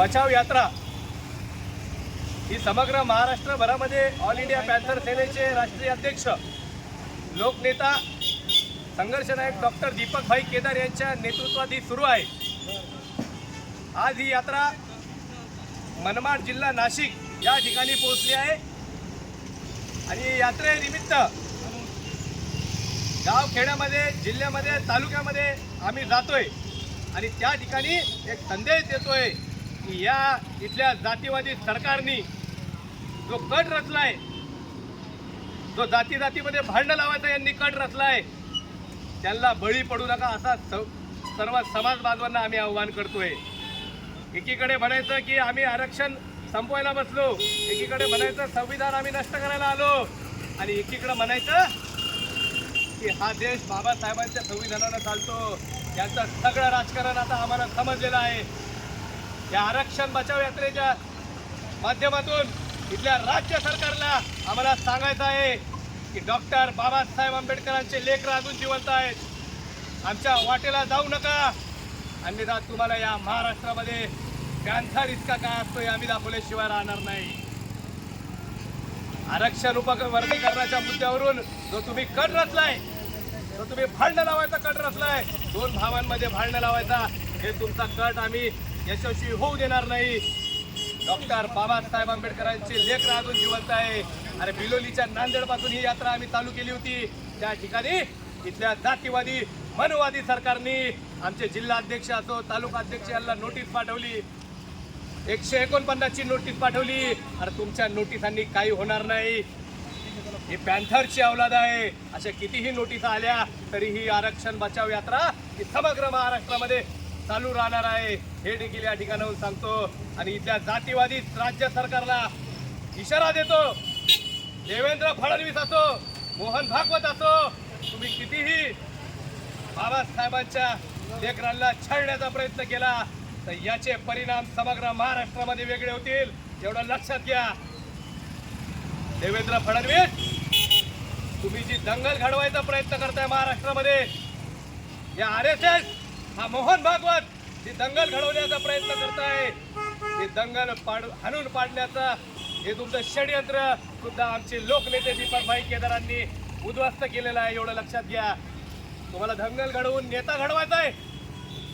बचाव यात्रा ही समग्र महाराष्ट्रभरामध्ये ऑल इंडिया पॅन्थर सेनेचे राष्ट्रीय अध्यक्ष लोकनेता संघर्ष नायक डॉक्टर दीपक भाई केदार यांच्या नेतृत्वात ही सुरू आहे। आज ही यात्रा मनमाड जिल्हा नाशिक या ठिकाणी पोहोचली आहे आणि यात्रेनिमित्त गाव खेड्यामध्ये जिल्ह्यामध्ये तालुक्यामध्ये आम्ही जातोय आणि त्या ठिकाणी एक संदेश देतोय की या इथल्या जातीवादी सरकारनी जो कट रचलाय, जो जातीमध्ये भांडण लावायचा यांनी कट रचलाय, त्यांना बळी पडू नका असा सर्व समाज बांधवांना आम्ही आव्हान करतोय। एकीकडे म्हणायचं की आम्ही आरक्षण संपवायला बसलो, एकीकडे म्हणायचं संविधान आम्ही नष्ट करायला आलो आणि एकीकडे म्हणायचं की हा देश बाबासाहेबांच्या संविधानानं चालतो। याचं सगळं राजकारण आता आम्हाला समजलेलं आहे। या आरक्षण बचाव यात्रेच्या माध्यमातून इथल्या राज्य सरकारला आम्हाला सांगायचं आहे की डॉक्टर बाबासाहेब आंबेडकरांचे लेकरं अजून जिवंत आहेत। आमच्या वाटेला जाऊ नका, अन्यथा तुम्हाला या महाराष्ट्रामध्ये पॅन्थर इतका काय असतो हे आम्ही दाखवल्याशिवाय राहणार नाही। आरक्षण वर्गीकरणाच्या मुद्द्यावरून जो तुम्ही कट रचलाय, जो तुम्ही भांडण लावायचा कट रचलाय, दोन भावांमध्ये भांडण लावायचा, हे तुमचा कट आम्ही यशस्वी होऊ देणार नाही। डॉक्टर बाबासाहेब आंबेडकरांचे लेकरं अजून जिवंत आहे। अरे बिलोलीच्या नांदेडपासून ही यात्रा आम्ही चालू केली होती, त्या ठिकाणी इथल्या जातीवादी मनवादी सरकारने आमचे जिल्हाध्यक्ष असो तालुका अध्यक्ष यांना नोटीस पाठवली, 149 ची नोटीस पाठवली। अरे तुमच्या नोटिसांनी काही होणार नाही, ही पॅन्थरची अवलाद आहे। अशा कितीही नोटीस आल्या तरी ही आरक्षण बचाव यात्रा ही समग्र महाराष्ट्रामध्ये चालू राहणार आहे, हे देखील या ठिकाणाहून सांगतो। आणि इथल्या जातीवादी राज्य सरकारला इशारा देतो, देवेंद्र फडणवीस असो, मोहन भागवत असो, तुम्ही कितीही बाबासाहेबांच्या लेकरांना छळण्याचा प्रयत्न केला तर याचे परिणाम समग्र महाराष्ट्रामध्ये वेगळे होतील, एवढं लक्षात घ्या। देवेंद्र फडणवीस, तुम्ही जी दंगल घडवायचा प्रयत्न करताय महाराष्ट्रामध्ये, या RSS हा मोहन भागवत जी दंगल घडवण्याचा प्रयत्न करताय, ते दंगल हाणून पाडण्याचा हे तुमचं षडयंत्र सुद्धा आमचे लोकनेते दीपक भाई केदारांनी उद्ध्वस्त केलेलं आहे, एवढं लक्षात घ्या। तुम्हाला दंगल घडवून नेता घडवायचा आहे,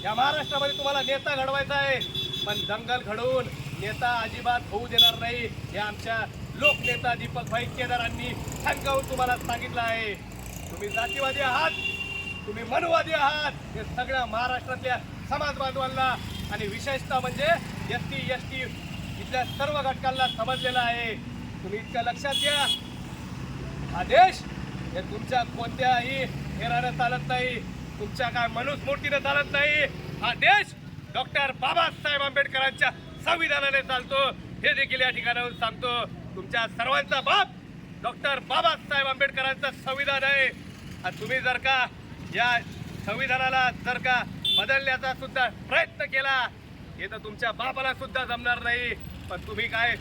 या महाराष्ट्रामध्ये तुम्हाला नेता घडवायचा आहे, पण दंगल घडवून नेता अजिबात होऊ देणार नाही, हे आमच्या लोकनेता दीपक भाई केदारांनी ठणकावून तुम्हाला सांगितलं आहे। तुम्ही जातीवादी आहात, तुम्ही मनवादी आहात, हे सगळ्या महाराष्ट्रातल्या समाज बांधवांना आणि विशेषतः म्हणजे ST इथल्या सर्व घटकांना समजलेलं आहे। तुम्ही इतकं लक्षात घ्या, हा देश हे तुमच्या कोणत्याही हेरानं चालत नाही, तुमच्या काय मनुस्मृतीने चालत नाही। हा देश डॉक्टर बाबासाहेब आंबेडकरांच्या संविधानाने चालतो, हे देखील या ठिकाणाहून सांगतो। तुमच्या सर्वांचा बाप डॉक्टर बाबासाहेब आंबेडकरांचं संविधान आहे आणि तुम्ही जर का या संविधानाला जर का बदलण्याचा सुद्धा प्रयत्न केला, हे तर तुमच्या बापाला सुद्धा जमणार नाही। पण तुम्ही काय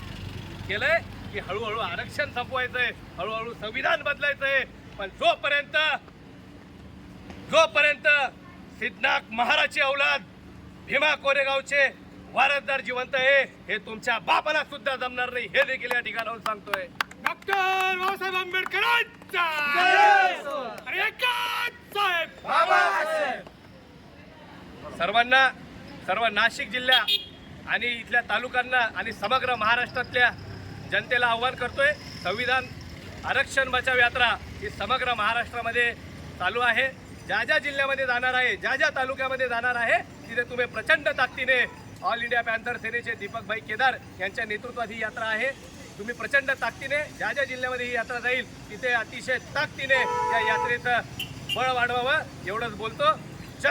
केलंय की हळूहळू आरक्षण संपवायचंय, हळूहळू संविधान बदलायचंय, पण जोपर्यंत सिद्धनाथ महाराजची औलाद भीमा कोरेगावचे वारसदार जिवंत आहे, हे तुमच्या बापाला सुद्धा जमणार नाही, हे देखील या ठिकाणाहून सांगतोय। डॉक्टर बाबासाहेब आंबेडकरांचा सर्वांना, सर्व नाशिक जिल्हा आणि इथल्या तालुक्यांना आणि समग्र महाराष्ट्रातल्या जनतेला आव्हान करतोय, संविधान आरक्षण बचाव यात्रा ही समग्र महाराष्ट्रामध्ये चालू आहे। ज्या ज्या जिल्ह्यामध्ये जाणार आहे, ज्या ज्या तालुक्यामध्ये जाणार आहे, तिथे तुम्ही प्रचंड ताकदीने ऑल इंडिया पॅन्थर सेनेचे दीपक भाई केदार यांच्या नेतृत्वात ही यात्रा आहे। तुम्ही प्रचंड ताकदीने ज्या ज्या जिल्ह्यामध्ये ही यात्रा जाईल तिथे अतिशय ताकदीने या यात्रेचं बळ वाढवावं, एवढंच बोलतो।